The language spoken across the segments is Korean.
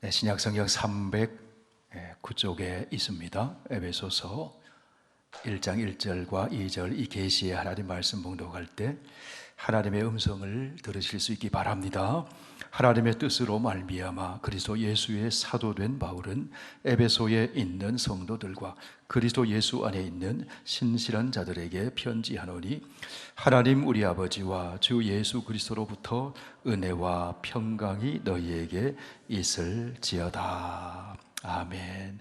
신약성경 309쪽에 있습니다. 에베소서 1장 1절과 2절 이 계시의 하나님 말씀 봉독할 때 하나님의 음성을 들으실 수 있기 바랍니다. 하나님의 뜻으로 말미암아 그리스도 예수의 사도된 바울은 에베소에 있는 성도들과 그리스도 예수 안에 있는 신실한 자들에게 편지하노니 하나님 우리 아버지와 주 예수 그리스도로부터 은혜와 평강이 너희에게 있을지어다. 아멘.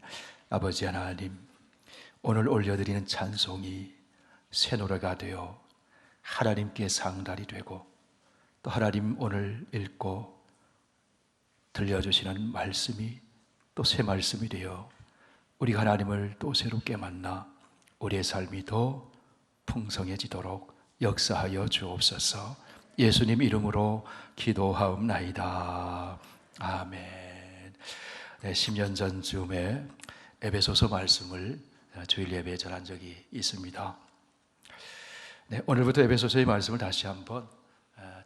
아버지 하나님, 오늘 올려드리는 찬송이 새 노래가 되어 하나님께 상달이 되고 또 하나님 오늘 읽고 들려주시는 말씀이 또 새 말씀이 되어 우리가 하나님을 또 새롭게 만나 우리의 삶이 더 풍성해지도록 역사하여 주옵소서. 예수님 이름으로 기도하옵나이다. 아멘. 10년 전쯤에 에베소서 말씀을 주일 예배에 전한 적이 있습니다. 오늘부터 에베소서의 말씀을 다시 한번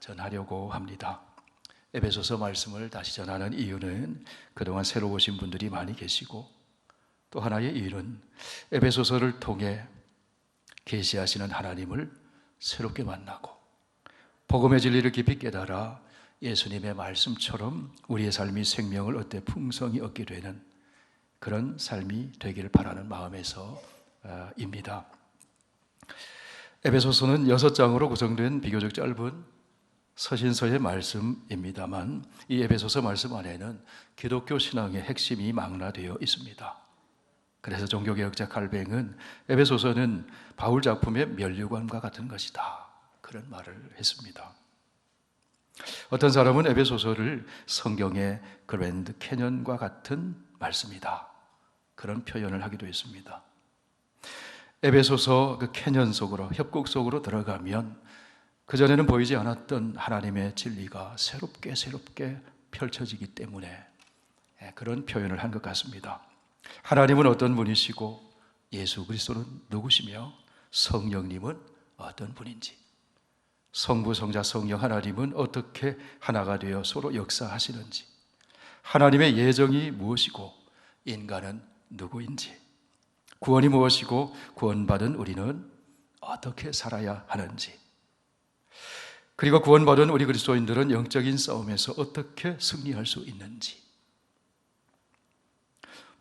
전하려고 합니다. 에베소서 말씀을 다시 전하는 이유는 그동안 새로 오신 분들이 많이 계시고 또 하나의 이유는 에베소서를 통해 계시하시는 하나님을 새롭게 만나고 복음의 진리를 깊이 깨달아 예수님의 말씀처럼 우리의 삶이 생명을 얻되 풍성히 얻게 되는 그런 삶이 되기를 바라는 마음에서입니다. 에베소서는 6장으로 구성된 비교적 짧은 서신서의 말씀입니다만 이 에베소서 말씀 안에는 기독교 신앙의 핵심이 망라되어 있습니다. 그래서 종교개혁자 칼뱅은 에베소서는 바울 작품의 면류관과 같은 것이다, 그런 말을 했습니다. 어떤 사람은 에베소서를 성경의 그랜드 캐년과 같은 말씀이다, 그런 표현을 하기도 했습니다. 에베소서 그 캐년 속으로, 협곡 속으로 들어가면 그전에는 보이지 않았던 하나님의 진리가 새롭게 펼쳐지기 때문에 그런 표현을 한 것 같습니다. 하나님은 어떤 분이시고 예수 그리스도는 누구시며 성령님은 어떤 분인지, 성부, 성자, 성령 하나님은 어떻게 하나가 되어 서로 역사하시는지, 하나님의 예정이 무엇이고 인간은 누구인지, 구원이 무엇이고 구원받은 우리는 어떻게 살아야 하는지, 그리고 구원받은 우리 그리스도인들은 영적인 싸움에서 어떻게 승리할 수 있는지,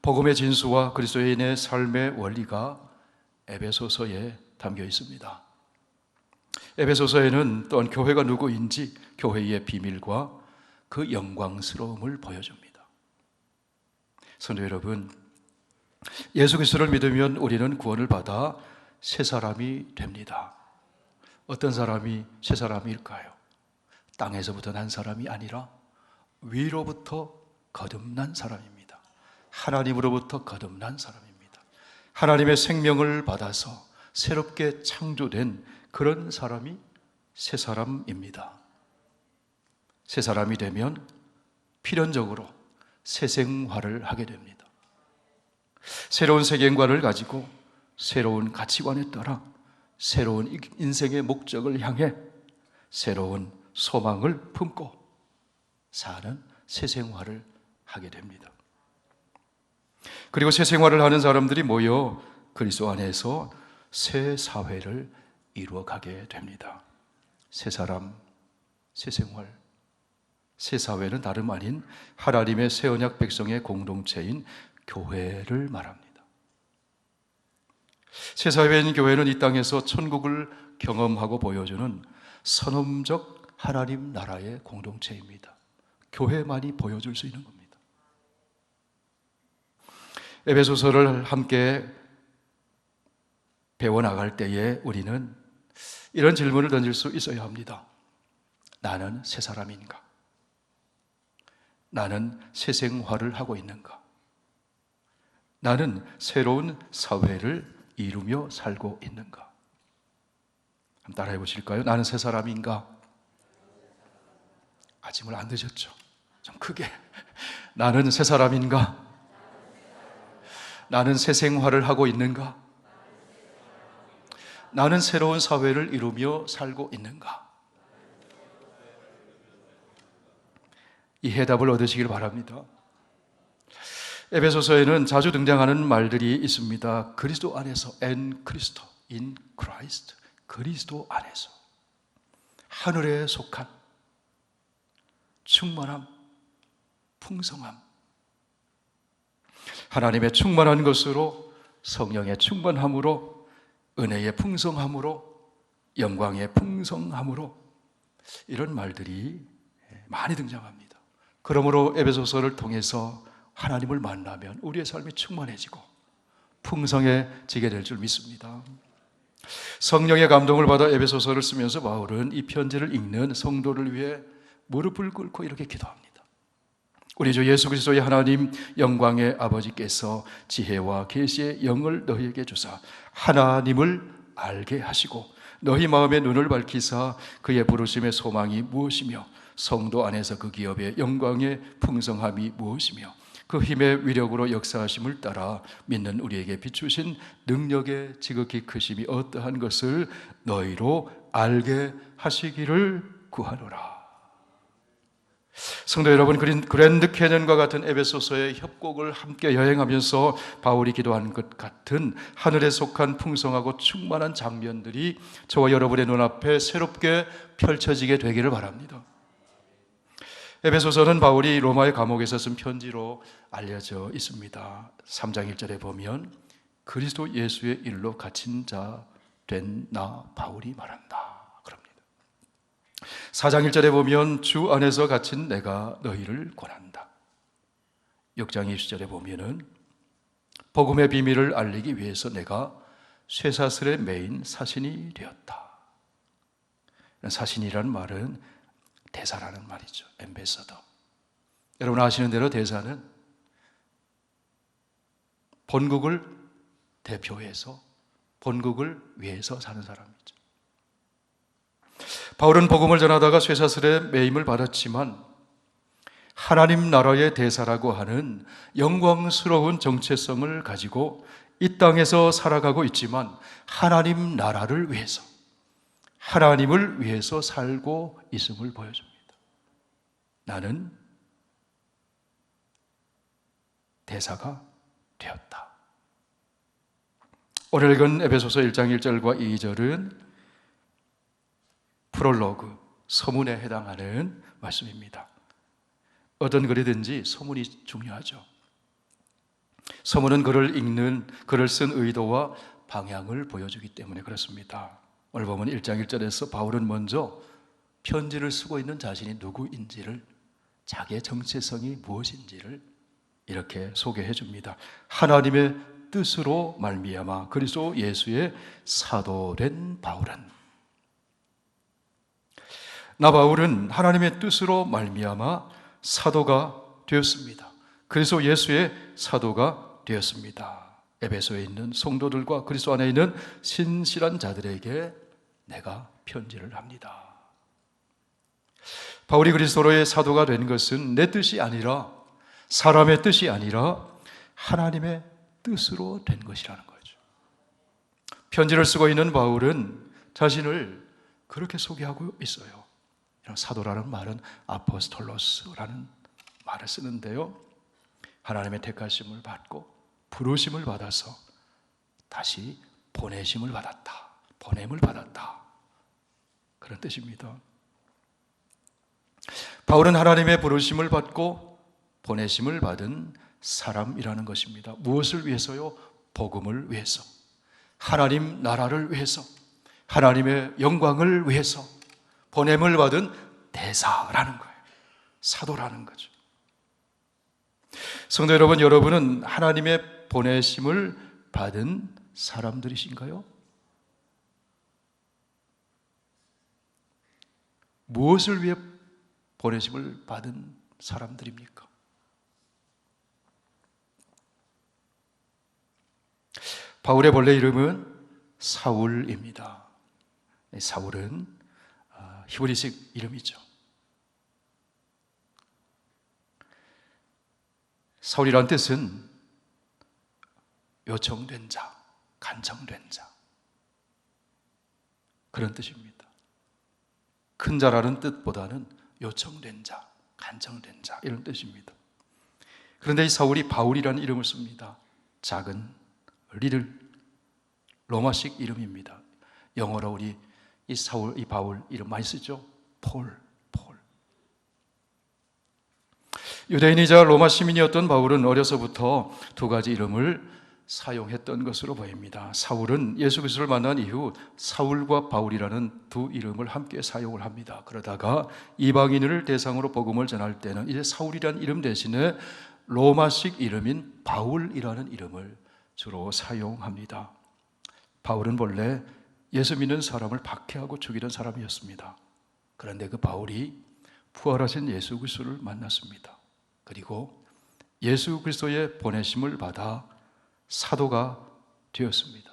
복음의 진수와 그리스도인의 삶의 원리가 에베소서에 담겨 있습니다. 에베소서에는 또한 교회가 누구인지, 교회의 비밀과 그 영광스러움을 보여줍니다. 성도 여러분, 예수 그리스도를 믿으면 우리는 구원을 받아 새 사람이 됩니다. 어떤 사람이 새 사람일까요? 땅에서부터 난 사람이 아니라 위로부터 거듭난 사람입니다. 하나님으로부터 거듭난 사람입니다. 하나님의 생명을 받아서 새롭게 창조된 그런 사람이 새 사람입니다. 새 사람이 되면 필연적으로 새 생활을 하게 됩니다. 새로운 세계관을 가지고 새로운 가치관에 따라 새로운 인생의 목적을 향해 새로운 소망을 품고 사는 새 생활을 하게 됩니다. 그리고 새 생활을 하는 사람들이 모여 그리스도 안에서 새 사회를 이루어가게 됩니다. 새 사람, 새 생활, 새 사회는 다름 아닌 하나님의 새 언약 백성의 공동체인 교회를 말합니다. 새 사회인 교회는 이 땅에서 천국을 경험하고 보여주는 선험적 하나님 나라의 공동체입니다. 교회만이 보여줄 수 있는 겁니다. 에베소서를 함께 배워나갈 때에 우리는 이런 질문을 던질 수 있어야 합니다. 나는 새 사람인가? 나는 새 생활을 하고 있는가? 나는 새로운 사회를 이루며 살고 있는가? 한번 따라해 보실까요? 나는 새 사람인가? 아직은 안 되셨죠? 좀 크게. 나는 새 사람인가? 나는 새 생활을 하고 있는가? 나는 새로운 사회를 이루며 살고 있는가? 이 해답을 얻으시길 바랍니다. 에베소서에는 자주 등장하는 말들이 있습니다. 그리스도 안에서, en Christo, in Christ, 그리스도 안에서 하늘에 속한 충만함, 풍성함, 하나님의 충만한 것으로, 성령의 충만함으로, 은혜의 풍성함으로, 영광의 풍성함으로, 이런 말들이 많이 등장합니다. 그러므로 에베소서를 통해서 하나님을 만나면 우리의 삶이 충만해지고 풍성해지게 될 줄 믿습니다. 성령의 감동을 받아 에베소서를 쓰면서 바울은 이 편지를 읽는 성도를 위해 무릎을 꿇고 이렇게 기도합니다. 우리 주 예수 그리스도의 하나님 영광의 아버지께서 지혜와 계시의 영을 너희에게 주사 하나님을 알게 하시고 너희 마음의 눈을 밝히사 그의 부르심의 소망이 무엇이며 성도 안에서 그 기업의 영광의 풍성함이 무엇이며 그 힘의 위력으로 역사하심을 따라 믿는 우리에게 비추신 능력의 지극히 크심이 어떠한 것을 너희로 알게 하시기를 구하노라. 성도 여러분, 그랜드 캐년과 같은 에베소서의 협곡을 함께 여행하면서 바울이 기도한 것 같은 하늘에 속한 풍성하고 충만한 장면들이 저와 여러분의 눈앞에 새롭게 펼쳐지게 되기를 바랍니다. 에베소서는 바울이 로마의 감옥에서 쓴 편지로 알려져 있습니다. 3장 1절에 보면 그리스도 예수의 일로 갇힌 자 된 나 바울이 말한다 그럽니다. 4장 1절에 보면 주 안에서 갇힌 내가 너희를 권한다. 6장 20절에 보면은 복음의 비밀을 알리기 위해서 내가 쇠사슬에 매인 사신이 되었다. 사신이라는 말은 대사라는 말이죠. 엠베서더. 여러분 아시는 대로 대사는 본국을 대표해서 본국을 위해서 사는 사람이죠. 바울은 복음을 전하다가 쇠사슬에 매임을 받았지만 하나님 나라의 대사라고 하는 영광스러운 정체성을 가지고 이 땅에서 살아가고 있지만 하나님 나라를 위해서, 하나님을 위해서 살고 있음을 보여줍니다. 나는 대사가 되었다. 오늘 읽은 에베소서 1장 1절과 2절은 프롤로그, 서문에 해당하는 말씀입니다. 어떤 글이든지 서문이 중요하죠. 서문은 글을 쓴 의도와 방향을 보여주기 때문에 그렇습니다. 오늘 보면 1장 1절에서 바울은 먼저 편지를 쓰고 있는 자신이 누구인지를, 자기의 정체성이 무엇인지를 이렇게 소개해 줍니다. 하나님의 뜻으로 말미암아 그리스도 예수의 사도된 바울은, 나 바울은 하나님의 뜻으로 말미암아 사도가 되었습니다. 그리스도 예수의 사도가 되었습니다. 에베소에 있는 성도들과 그리스도 안에 있는 신실한 자들에게 내가 편지를 합니다. 바울이 그리스도로의 사도가 된 것은 내 뜻이 아니라, 사람의 뜻이 아니라 하나님의 뜻으로 된 것이라는 거죠. 편지를 쓰고 있는 바울은 자신을 그렇게 소개하고 있어요. 사도라는 말은 아포스톨로스라는 말을 쓰는데요, 하나님의 택하심을 받고 부르심을 받아서 다시 보내심을 받았다, 보냄을 받았다, 그런 뜻입니다. 바울은 하나님의 부르심을 받고 보내심을 받은 사람이라는 것입니다. 무엇을 위해서요? 복음을 위해서, 하나님 나라를 위해서, 하나님의 영광을 위해서 보냄을 받은 대사라는 거예요. 사도라는 거죠. 성도 여러분, 여러분은 하나님의 보내심을 받은 사람들이신가요? 무엇을 위해 보내심을 받은 사람들입니까? 바울의 본래 이름은 사울입니다. 사울은 히브리식 이름이죠. 사울이란 뜻은 요청된 자, 간청된 자, 그런 뜻입니다. 큰 자라는 뜻보다는 요청된 자, 간청된 자, 이런 뜻입니다. 그런데 이 사울이 바울이라는 이름을 씁니다. 작은 리를, 로마식 이름입니다. 영어로 우리 이 사울, 이 바울 이름 많이 쓰죠? 폴. 유대인이자 로마 시민이었던 바울은 어려서부터 두 가지 이름을 사용했던 것으로 보입니다. 사울은 예수 그리스도를 만난 이후 사울과 바울이라는 두 이름을 함께 사용을 합니다. 그러다가 이방인을 대상으로 복음을 전할 때는 이제 사울이라는 이름 대신에 로마식 이름인 바울이라는 이름을 주로 사용합니다. 바울은 본래 예수 믿는 사람을 박해하고 죽이던 사람이었습니다. 그런데 그 바울이 부활하신 예수 그리스도를 만났습니다. 그리고 예수 그리스도의 보내심을 받아 사도가 되었습니다.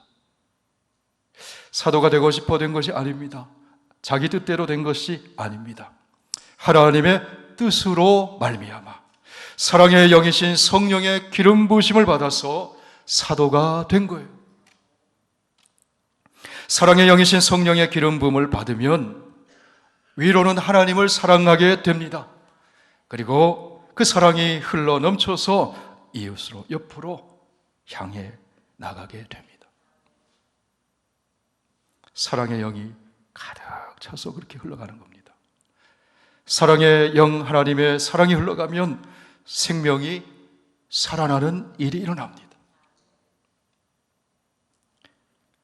사도가 되고 싶어 된 것이 아닙니다. 자기 뜻대로 된 것이 아닙니다. 하나님의 뜻으로 말미암아 사랑의 영이신 성령의 기름 부으심을 받아서 사도가 된 거예요. 사랑의 영이신 성령의 기름 부음을 받으면 위로는 하나님을 사랑하게 됩니다. 그리고 그 사랑이 흘러 넘쳐서 이웃으로 옆으로 향해 나가게 됩니다. 사랑의 영이 가득 차서 그렇게 흘러가는 겁니다. 사랑의 영, 하나님의 사랑이 흘러가면 생명이 살아나는 일이 일어납니다.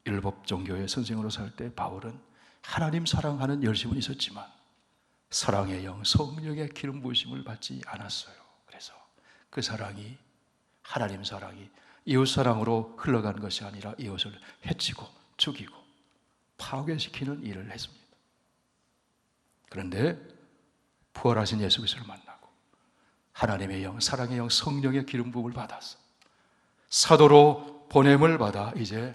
율법 종교의 선생으로 살 때 바울은 하나님 사랑하는 열심은 있었지만 사랑의 영, 성령의 기름 부으심을 받지 않았어요. 그래서 그 사랑이, 하나님 사랑이 이웃 사랑으로 흘러가는 것이 아니라 이웃을 해치고 죽이고 파괴시키는 일을 했습니다. 그런데 부활하신 예수 그리스도를 만나고 하나님의 영, 사랑의 영, 성령의 기름 부음을 받아서 사도로 보냄을 받아 이제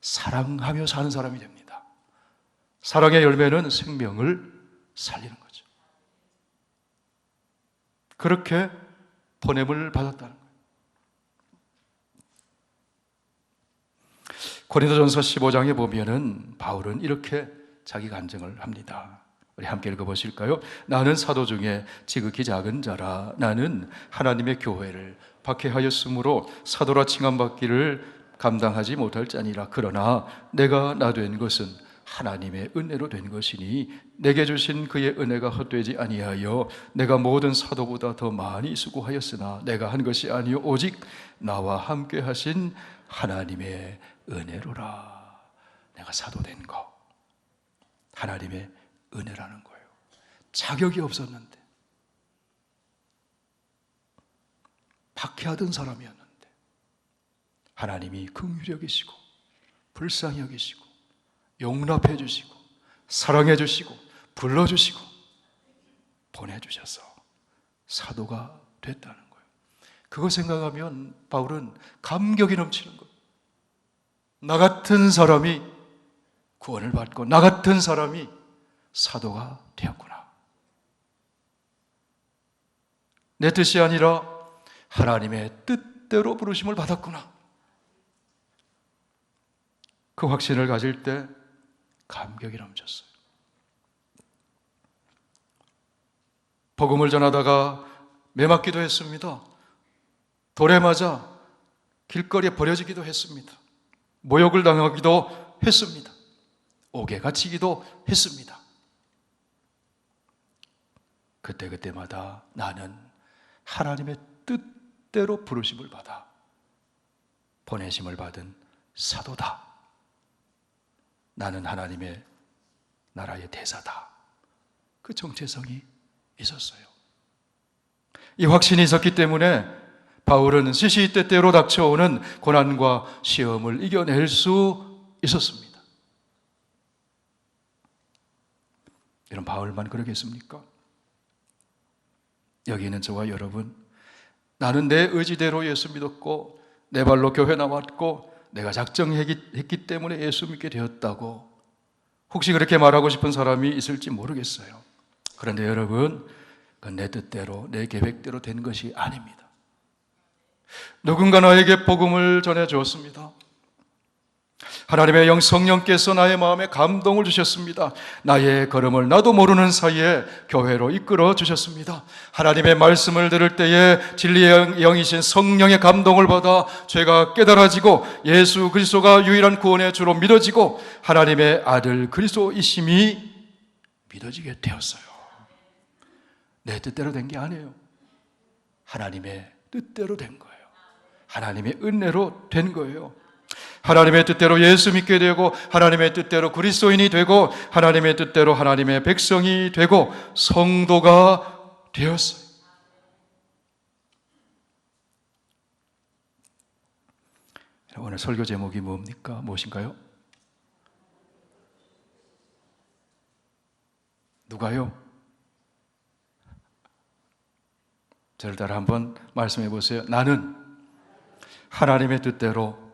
사랑하며 사는 사람이 됩니다. 사랑의 열매는 생명을 살리는 거죠. 그렇게 보냄을 받았다는 거예요. 고린도전서 15장에 보면은 바울은 이렇게 자기 간증을 합니다. 우리 함께 읽어보실까요? 나는 사도 중에 지극히 작은 자라. 나는 하나님의 교회를 박해하였으므로 사도라 칭함받기를 감당하지 못할 자니라. 그러나 내가 나 된 것은 하나님의 은혜로 된 것이니 내게 주신 그의 은혜가 헛되지 아니하여 내가 모든 사도보다 더 많이 수고하였으나 내가 한 것이 아니요 오직 나와 함께 하신 하나님의 은혜로라. 내가 사도 된 거 하나님의 은혜라는 거예요. 자격이 없었는데, 박해하던 사람이었는데 하나님이 긍휼히 여기시고 불쌍히 여기시고 용납해 주시고 사랑해 주시고 불러주시고 보내주셔서 사도가 됐다는 거예요. 그거 생각하면 바울은 감격이 넘치는 거예요. 나 같은 사람이 구원을 받고 나 같은 사람이 사도가 되었구나. 내 뜻이 아니라 하나님의 뜻대로 부르심을 받았구나. 그 확신을 가질 때 감격이 넘쳤어요. 복음을 전하다가 매맞기도 했습니다. 돌에 맞아 길거리에 버려지기도 했습니다. 모욕을 당하기도 했습니다. 옥에 갇히기도 했습니다. 그때마다 나는 하나님의 뜻대로 부르심을 받아 보내심을 받은 사도다. 나는 하나님의 나라의 대사다. 그 정체성이 있었어요. 이 확신이 있었기 때문에 바울은 시시때때로 닥쳐오는 고난과 시험을 이겨낼 수 있었습니다. 이런 바울만 그러겠습니까? 여기 있는 저와 여러분, 나는 내 의지대로 예수 믿었고 내 발로 교회 나왔고 내가 작정했기 때문에 예수 믿게 되었다고 혹시 그렇게 말하고 싶은 사람이 있을지 모르겠어요. 그런데 여러분, 그건 내 뜻대로 내 계획대로 된 것이 아닙니다. 누군가 나에게 복음을 전해 주었습니다. 하나님의 영 성령께서 나의 마음에 감동을 주셨습니다. 나의 걸음을 나도 모르는 사이에 교회로 이끌어 주셨습니다. 하나님의 말씀을 들을 때에 진리의 영이신 성령의 감동을 받아 죄가 깨달아지고 예수 그리스도가 유일한 구원의 주로 믿어지고 하나님의 아들 그리스도이심이 믿어지게 되었어요. 내 뜻대로 된 게 아니에요. 하나님의 뜻대로 된 거예요. 하나님의 은혜로 된 거예요. 하나님의 뜻대로 예수 믿게 되고 하나님의 뜻대로 그리스도인이 되고 하나님의 뜻대로 하나님의 백성이 되고 성도가 되었어요. 오늘 설교 제목이 뭡니까? 무엇인가요? 누가요? 저를 따라 한번 말씀해 보세요. 나는 하나님의 뜻대로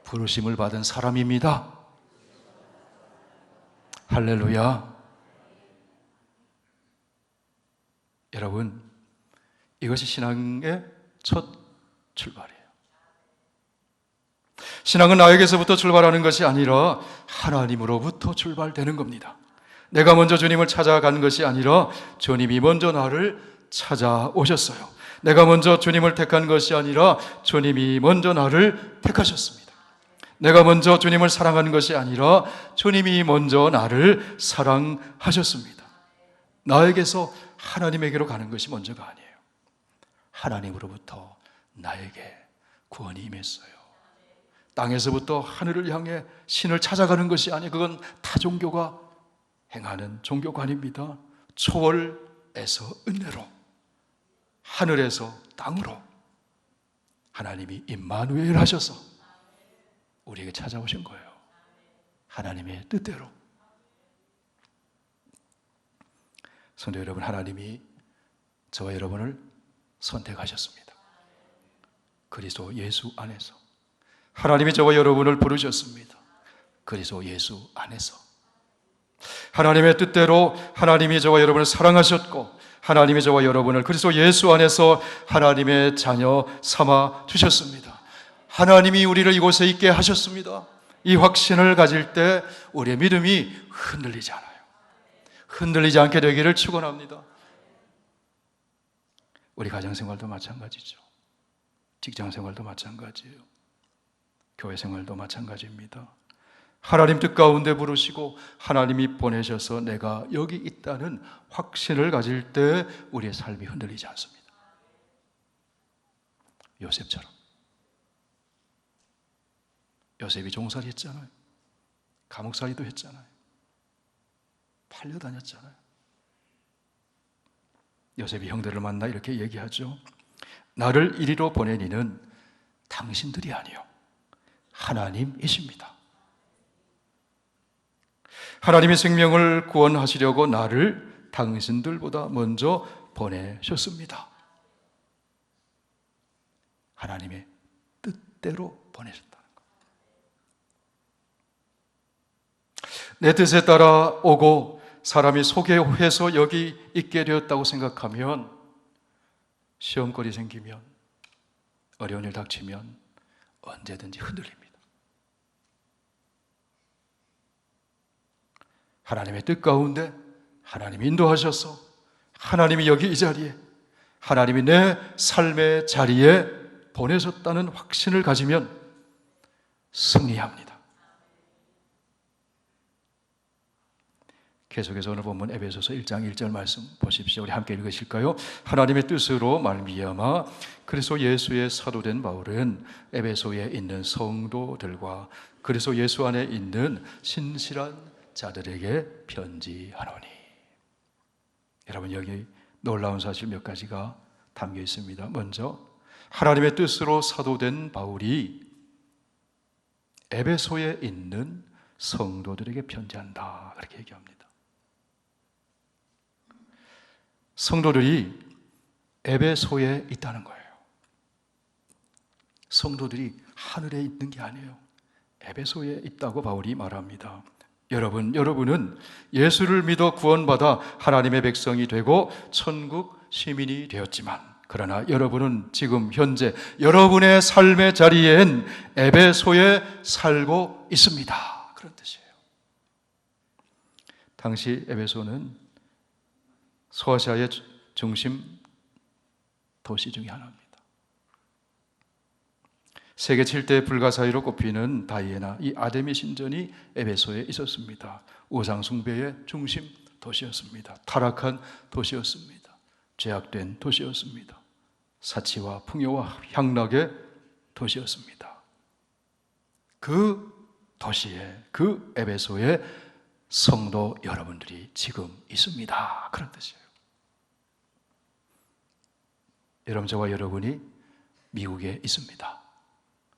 부르심을 받은 사람입니다. 할렐루야. 여러분, 이것이 신앙의 첫 출발이에요. 신앙은 나에게서부터 출발하는 것이 아니라 하나님으로부터 출발되는 겁니다. 내가 먼저 주님을 찾아간 것이 아니라 주님이 먼저 나를 찾아오셨어요. 내가 먼저 주님을 택한 것이 아니라 주님이 먼저 나를 택하셨습니다. 내가 먼저 주님을 사랑한 것이 아니라 주님이 먼저 나를 사랑하셨습니다. 나에게서 하나님에게로 가는 것이 먼저가 아니에요. 하나님으로부터 나에게 구원이 임했어요. 땅에서부터 하늘을 향해 신을 찾아가는 것이 아니에요. 그건 타 종교가 행하는 종교관입니다. 초월에서 은혜로, 하늘에서 땅으로 하나님이 임마누엘 하셔서 우리에게 찾아오신 거예요. 하나님의 뜻대로. 성도 여러분, 하나님이 저와 여러분을 선택하셨습니다. 그리스도 예수 안에서. 하나님이 저와 여러분을 부르셨습니다. 그리스도 예수 안에서. 하나님의 뜻대로 하나님이 저와 여러분을 사랑하셨고 하나님이 저와 여러분을 그리스도 예수 안에서 하나님의 자녀 삼아 주셨습니다. 하나님이 우리를 이곳에 있게 하셨습니다. 이 확신을 가질 때 우리의 믿음이 흔들리지 않아요. 흔들리지 않게 되기를 축원합니다. 우리 가정생활도 마찬가지죠. 직장생활도 마찬가지예요. 교회생활도 마찬가지입니다. 하나님 뜻 가운데 부르시고 하나님이 보내셔서 내가 여기 있다는 확신을 가질 때 우리의 삶이 흔들리지 않습니다. 요셉처럼. 요셉이 종살이 했잖아요. 감옥살이도 했잖아요. 팔려다녔잖아요. 요셉이 형들을 만나 이렇게 얘기하죠. 나를 이리로 보낸 이는 당신들이 아니요 하나님이십니다. 하나님의 생명을 구원하시려고 나를 당신들보다 먼저 보내셨습니다. 하나님의 뜻대로 보내셨다는 것. 내 뜻에 따라 오고 사람이 소개해서 여기 있게 되었다고 생각하면 시험거리 생기면 어려운 일 닥치면 언제든지 흔들립니다. 하나님의 뜻 가운데 하나님이 인도하셔서 하나님이 여기 이 자리에 하나님이 내 삶의 자리에 보내셨다는 확신을 가지면 승리합니다. 계속해서 오늘 본문 에베소서 1장 1절 말씀 보십시오. 우리 함께 읽으실까요? 하나님의 뜻으로 말미암아 그리스도 예수의 사도된 바울은 에베소에 있는 성도들과 그리스도 예수 안에 있는 신실한 자들에게 편지하노니. 여러분, 여기 놀라운 사실 몇 가지가 담겨 있습니다. 먼저 하나님의 뜻으로 사도된 바울이 에베소에 있는 성도들에게 편지한다, 그렇게 얘기합니다. 성도들이 에베소에 있다는 거예요. 성도들이 하늘에 있는 게 아니에요. 에베소에 있다고 바울이 말합니다. 여러분은 예수를 믿어 구원받아 하나님의 백성이 되고 천국 시민이 되었지만, 그러나 여러분은 지금 현재 여러분의 삶의 자리엔 에베소에 살고 있습니다. 그런 뜻이에요. 당시 에베소는 소아시아의 중심 도시 중에 하나입니다. 세계 7대 불가사의로 꼽히는 다이애나, 이 아데미 신전이 에베소에 있었습니다. 우상 숭배의 중심 도시였습니다. 타락한 도시였습니다. 죄악된 도시였습니다. 사치와 풍요와 향락의 도시였습니다. 그 도시에, 그 에베소에 성도 여러분들이 지금 있습니다. 그런 뜻이에요. 여러분, 저와 여러분이 미국에 있습니다.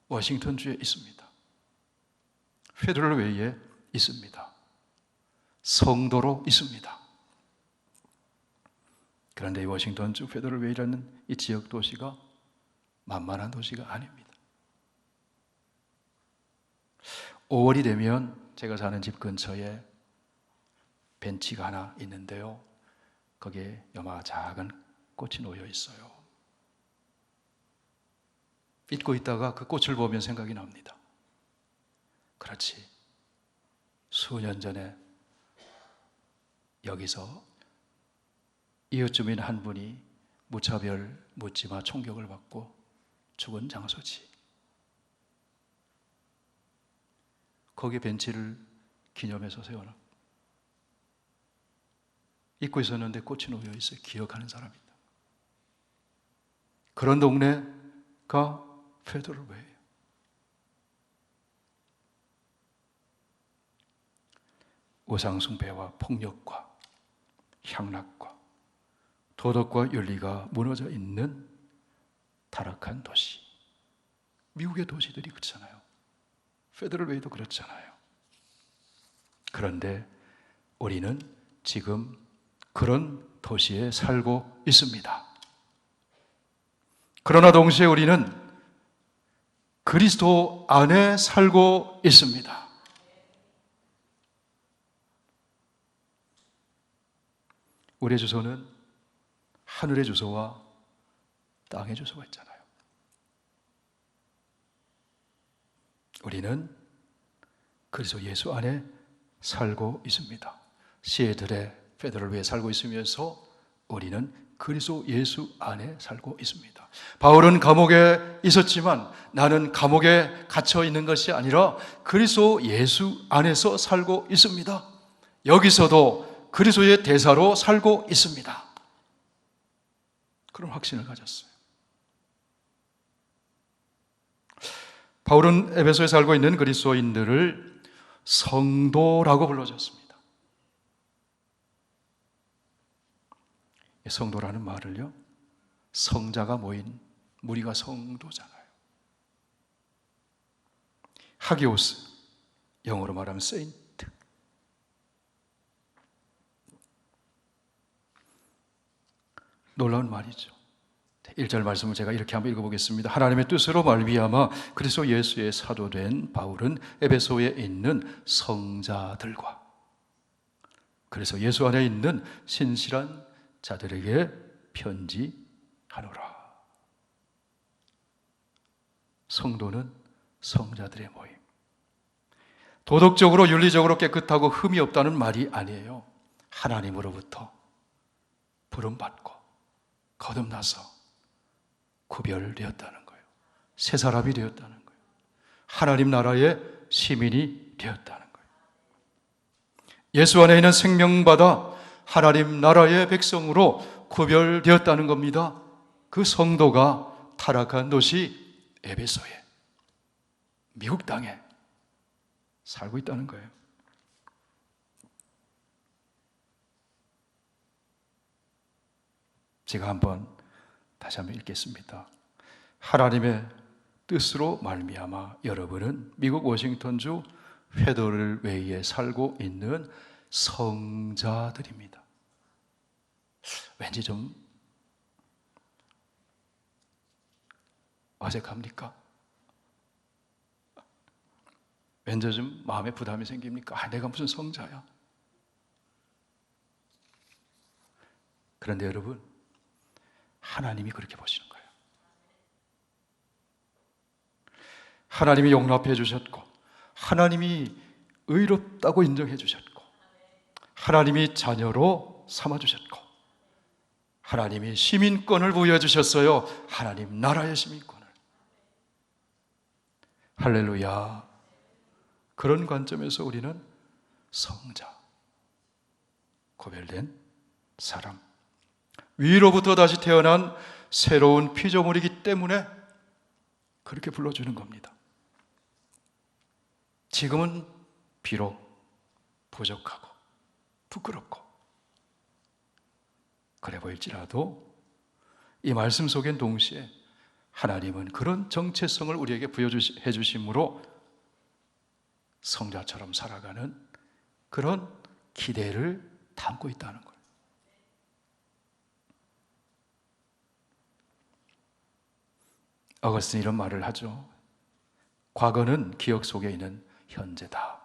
워싱턴주에 있습니다. 페더럴 웨이에 있습니다. 성도로 있습니다. 그런데 이 워싱턴주 페더럴 웨이라는 이 지역 도시가 만만한 도시가 아닙니다. 5월이 되면 제가 사는 집 근처에 벤치가 하나 있는데요. 거기에 요마 작은 꽃이 놓여 있어요. 잊고 있다가 그 꽃을 보면 생각이 납니다. 그렇지. 수년 전에 여기서 이웃 주민 한 분이 무차별 묻지마 총격을 받고 죽은 장소지. 거기에 벤치를 기념해서 세워놨고 잊고 있었는데 꽃이 놓여 있어요. 기억하는 사람입니다. 그런 동네가 페더럴 웨이예요. 우상 숭배와 폭력과 향락과 도덕과 윤리가 무너져 있는 타락한 도시. 미국의 도시들이 그렇잖아요. 페더럴 웨이도 그렇잖아요. 그런데 우리는 지금 그런 도시에 살고 있습니다. 그러나 동시에 우리는 그리스도 안에 살고 있습니다. 우리의 주소는 하늘의 주소와 땅의 주소가 있잖아요. 우리는 그리스도 예수 안에 살고 있습니다. 시애틀의 페더럴 웨이에 살고 있으면서 우리는 그리스도 예수 안에 살고 있습니다. 바울은 감옥에 있었지만 나는 감옥에 갇혀 있는 것이 아니라 그리스도 예수 안에서 살고 있습니다. 여기서도 그리스도의 대사로 살고 있습니다. 그런 확신을 가졌어요. 바울은 에베소에 살고 있는 그리스도인들을 성도라고 불러줬습니다. 성도라는 말을요, 성자가 모인 무리가 성도잖아요. 하기오스, 영어로 말하면 세인트. 놀라운 말이죠. 1절 말씀을 제가 이렇게 한번 읽어보겠습니다. 하나님의 뜻으로 말미암아 그리스도 예수의 사도된 바울은 에베소에 있는 성자들과 그래서 예수 안에 있는 신실한 자들에게 편지하노라. 성도는 성자들의 모임. 도덕적으로 윤리적으로 깨끗하고 흠이 없다는 말이 아니에요. 하나님으로부터 부름받고 거듭나서 구별되었다는 거예요. 새 사람이 되었다는 거예요. 하나님 나라의 시민이 되었다는 거예요. 예수 안에 있는 생명받아 하나님 나라의 백성으로 구별되었다는 겁니다. 그 성도가 타락한 도시 에베소에, 미국 땅에 살고 있다는 거예요. 제가 다시 한번 읽겠습니다. 하나님의 뜻으로 말미암아 여러분은 미국 워싱턴주 페더럴 웨이에 살고 있는 성자들입니다. 왠지 좀 어색합니까? 왠지 좀 마음에 부담이 생깁니까? 내가 무슨 성자야? 그런데 여러분, 하나님이 그렇게 보시는 거예요. 하나님이 용납해 주셨고, 하나님이 의롭다고 인정해 주셨고, 하나님이 자녀로 삼아 주셨고, 하나님이 시민권을 부여해 주셨어요. 하나님 나라의 시민권을. 할렐루야. 그런 관점에서 우리는 성자, 고별된 사람, 위로부터 다시 태어난 새로운 피조물이기 때문에 그렇게 불러주는 겁니다. 지금은 비록 부족하고 부끄럽고 그래 보일지라도 이 말씀 속엔 동시에 하나님은 그런 정체성을 우리에게 부여해 주심으로 성자처럼 살아가는 그런 기대를 담고 있다는 거예요. 어거스틴이 이런 말을 하죠. 과거는 기억 속에 있는 현재다.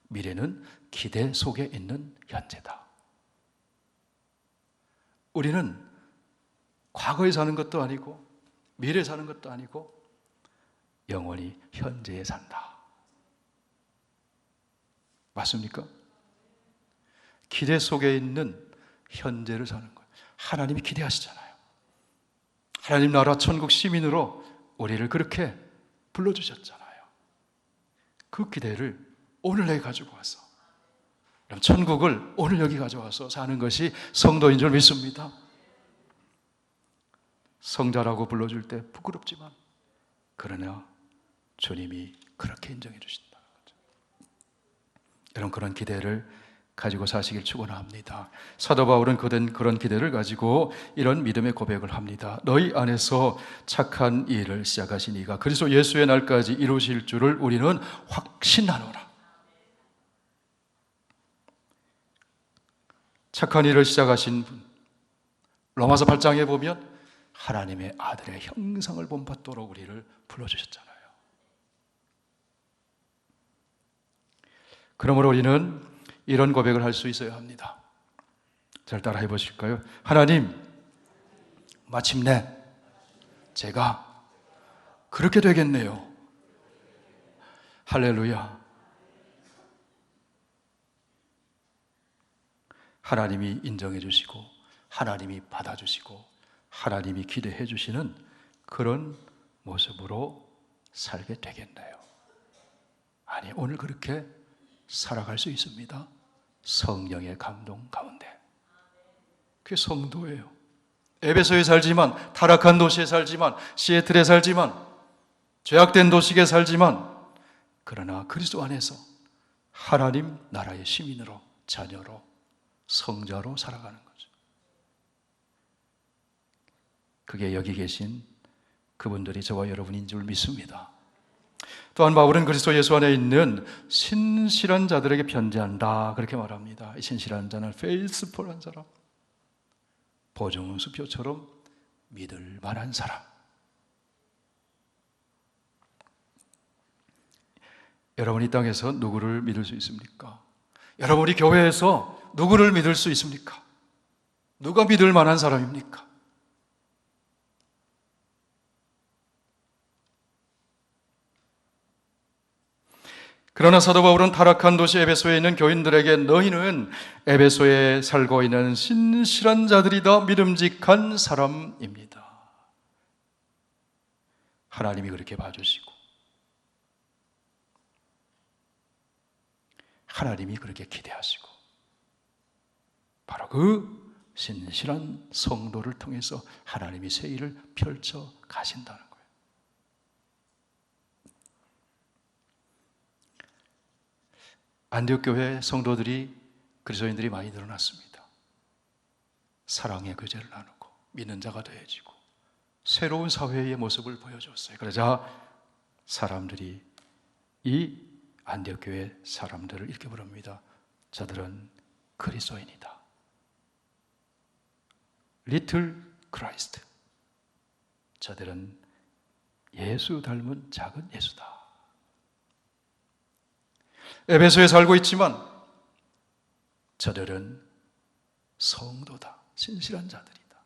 미래는 기대 속에 있는 현재다. 우리는 과거에 사는 것도 아니고 미래에 사는 것도 아니고 영원히 현재에 산다. 맞습니까? 기대 속에 있는 현재를 사는 거예요. 하나님이 기대하시잖아요. 하나님 나라 천국 시민으로 우리를 그렇게 불러주셨잖아요. 그 기대를 오늘 내가 가지고 와서, 그럼 천국을 오늘 여기 가져와서 사는 것이 성도인 줄 믿습니다. 성자라고 불러줄 때 부끄럽지만 그러나 주님이 그렇게 인정해 주신다는 거죠. 여러분, 그런 기대를 가지고 사시길 축원합니다. 사도 바울은 그런 기대를 가지고 이런 믿음의 고백을 합니다. 너희 안에서 착한 일을 시작하신 이가 그리스도 예수의 날까지 이루실 줄을 우리는 확신하노라. 착한 일을 시작하신 분, 로마서 8장에 보면 하나님의 아들의 형상을 본받도록 우리를 불러주셨잖아요. 그러므로 우리는 이런 고백을 할 수 있어야 합니다. 잘 따라 해보실까요? 하나님, 마침내 제가 그렇게 되겠네요. 할렐루야. 하나님이 인정해 주시고 하나님이 받아주시고 하나님이 기대해 주시는 그런 모습으로 살게 되겠네요. 아니, 오늘 그렇게 살아갈 수 있습니다. 성령의 감동 가운데. 그게 성도예요. 에베소에 살지만, 타락한 도시에 살지만, 시애틀에 살지만, 죄악된 도시에 살지만, 그러나 그리스도 안에서 하나님 나라의 시민으로, 자녀로, 성자로 살아가는 거죠. 그게 여기 계신 그분들이 저와 여러분인 줄 믿습니다. 또한 바울은 그리스도 예수 안에 있는 신실한 자들에게 편지한다, 그렇게 말합니다. 이 신실한 자는 페이스풀한 사람, 보증수표처럼 믿을 만한 사람. 여러분, 이 땅에서 누구를 믿을 수 있습니까? 여러분이 교회에서 누구를 믿을 수 있습니까? 누가 믿을 만한 사람입니까? 그러나 사도 바울은 타락한 도시 에베소에 있는 교인들에게 너희는 에베소에 살고 있는 신실한 자들이다, 믿음직한 사람입니다. 하나님이 그렇게 봐주시고 하나님이 그렇게 기대하시고 바로 그 신실한 성도를 통해서 하나님이 새 일을 펼쳐 가신다는 거예요. 안디옥 교회 성도들이, 그리스도인들이 많이 늘어났습니다. 사랑의 교제를 나누고 믿는 자가 더해지고 새로운 사회의 모습을 보여줬어요. 그러자 사람들이 이 안디옥 교회 사람들을 이렇게 부릅니다. 저들은 그리스도인이다. 리틀 크라이스트. 저들은 예수 닮은 작은 예수다. 에베소에 살고 있지만 저들은 성도다, 신실한 자들이다.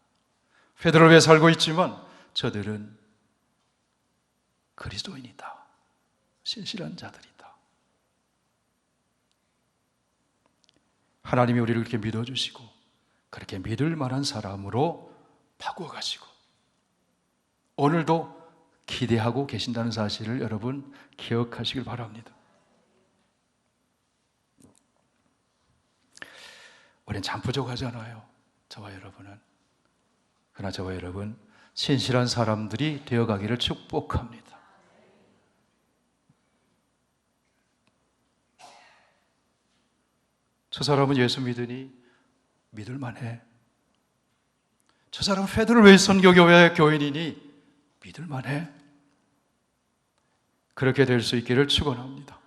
페드로에 살고 있지만 저들은 그리스도인이다. 신실한 자들이다. 하나님이 우리를 그렇게 믿어주시고 그렇게 믿을 만한 사람으로 바꿔가시고 오늘도 기대하고 계신다는 사실을 여러분 기억하시길 바랍니다. 우리는 참 부족하잖아요. 저와 여러분은. 그러나 저와 여러분 신실한 사람들이 되어가기를 축복합니다. 저 사람은 예수 믿으니 믿을만해. 저 사람은 페드로웨이 선교교회 교인이니 믿을만해. 그렇게 될 수 있기를 축원합니다.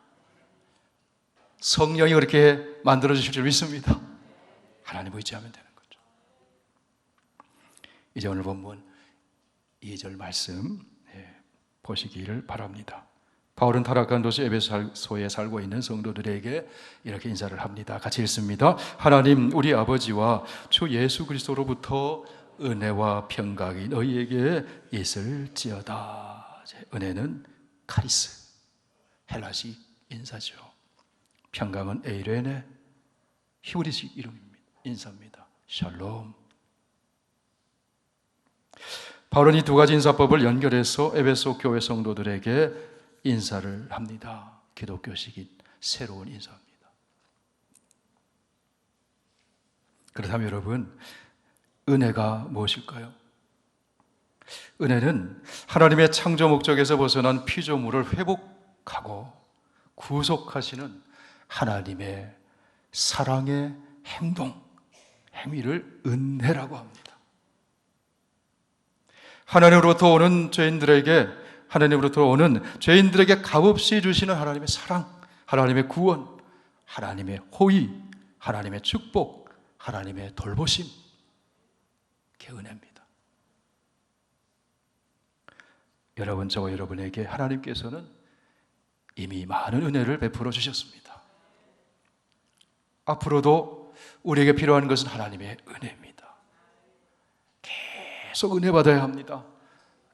성령이 그렇게 만들어주실 줄 믿습니다. 하나님 의지하면 되는 거죠. 이제 오늘 본문 2절 말씀 보시기를 바랍니다. 바울은 타락한 도시 에베소에 살고 있는 성도들에게 이렇게 인사를 합니다. 같이 읽습니다. 하나님 우리 아버지와 주 예수 그리스도로부터 은혜와 평강이 너희에게 있을지어다. 은혜는 카리스, 헬라식 인사죠. 평강은 에이레네, 히브리식 이름입니다. 인사입니다. 샬롬. 바울은 이 두 가지 인사법을 연결해서 에베소 교회 성도들에게 인사를 합니다. 기독교식인 새로운 인사입니다. 그렇다면 여러분, 은혜가 무엇일까요? 은혜는 하나님의 창조 목적에서 벗어난 피조물을 회복하고 구속하시는 하나님의 사랑의 행위를 은혜라고 합니다. 하나님으로부터 오는 죄인들에게 값없이 주시는 하나님의 사랑, 하나님의 구원, 하나님의 호의, 하나님의 축복, 하나님의 돌보심, 그게 은혜입니다. 여러분, 저와 여러분에게 하나님께서는 이미 많은 은혜를 베풀어 주셨습니다. 앞으로도 우리에게 필요한 것은 하나님의 은혜입니다. 계속 은혜 받아야 합니다.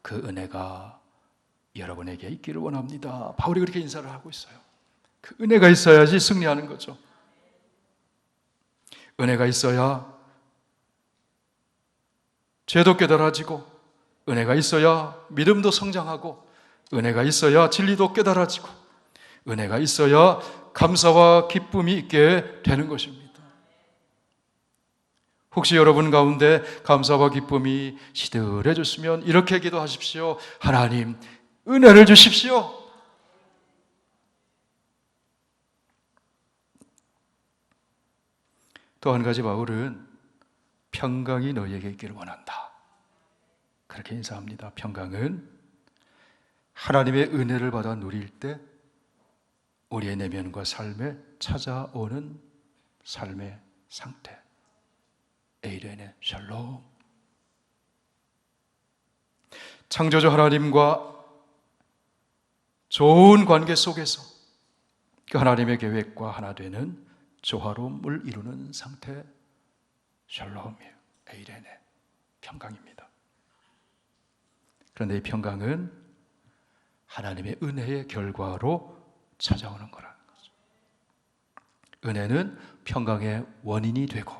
그 은혜가 여러분에게 있기를 원합니다. 바울이 그렇게 인사를 하고 있어요. 그 은혜가 있어야지 승리하는 거죠. 은혜가 있어야 죄도 깨달아지고, 은혜가 있어야 믿음도 성장하고, 은혜가 있어야 진리도 깨달아지고, 은혜가 있어야 감사와 기쁨이 있게 되는 것입니다. 혹시 여러분 가운데 감사와 기쁨이 시들해졌으면 이렇게 기도하십시오. 하나님, 은혜를 주십시오. 또 한 가지 바울은 평강이 너희에게 있기를 원한다. 그렇게 인사합니다. 평강은 하나님의 은혜를 받아 누릴 때 우리의 내면과 삶에 찾아오는 삶의 상태. 에이레네 샬롬. 창조주 하나님과 좋은 관계 속에서 그 하나님의 계획과 하나 되는 조화로움을 이루는 상태. 샬롬이에요. 에이레네 평강입니다. 그런데 이 평강은 하나님의 은혜의 결과로 찾아오는 거라는 거죠. 은혜는 평강의 원인이 되고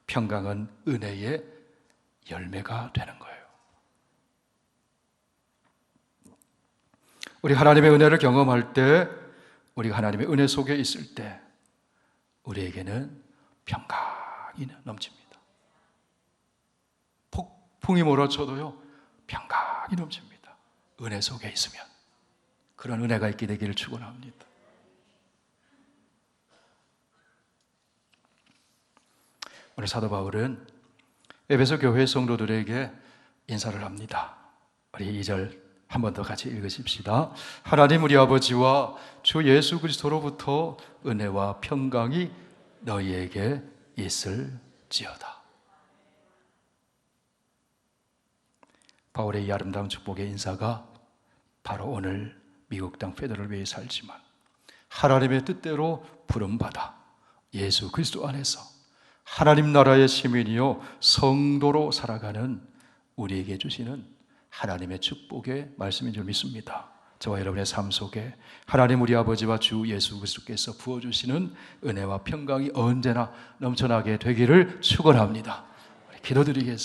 평강은 은혜의 열매가 되는 거예요. 우리 하나님의 은혜를 경험할 때, 우리가 하나님의 은혜 속에 있을 때 우리에게는 평강이 넘칩니다. 폭풍이 몰아쳐도요 평강이 넘칩니다. 은혜 속에 있으면. 그런 은혜가 있게 되기를 축원합니다. 오늘 사도 바울은 에베소 교회 성도들에게 인사를 합니다. 우리 2절 한 번 더 같이 읽으십시다. 하나님 우리 아버지와 주 예수 그리스도로부터 은혜와 평강이 너희에게 있을지어다. 바울의 이 아름다운 축복의 인사가 바로 오늘 미국 땅 페드럴웨이에 살지만 하나님의 뜻대로 부름받아 예수 그리스도 안에서 하나님 나라의 시민이요 성도로 살아가는 우리에게 주시는 하나님의 축복의 말씀인 줄 믿습니다. 저와 여러분의 삶 속에 하나님 우리 아버지와 주 예수 그리스도께서 부어주시는 은혜와 평강이 언제나 넘쳐나게 되기를 축원합니다. 기도드리겠습니다.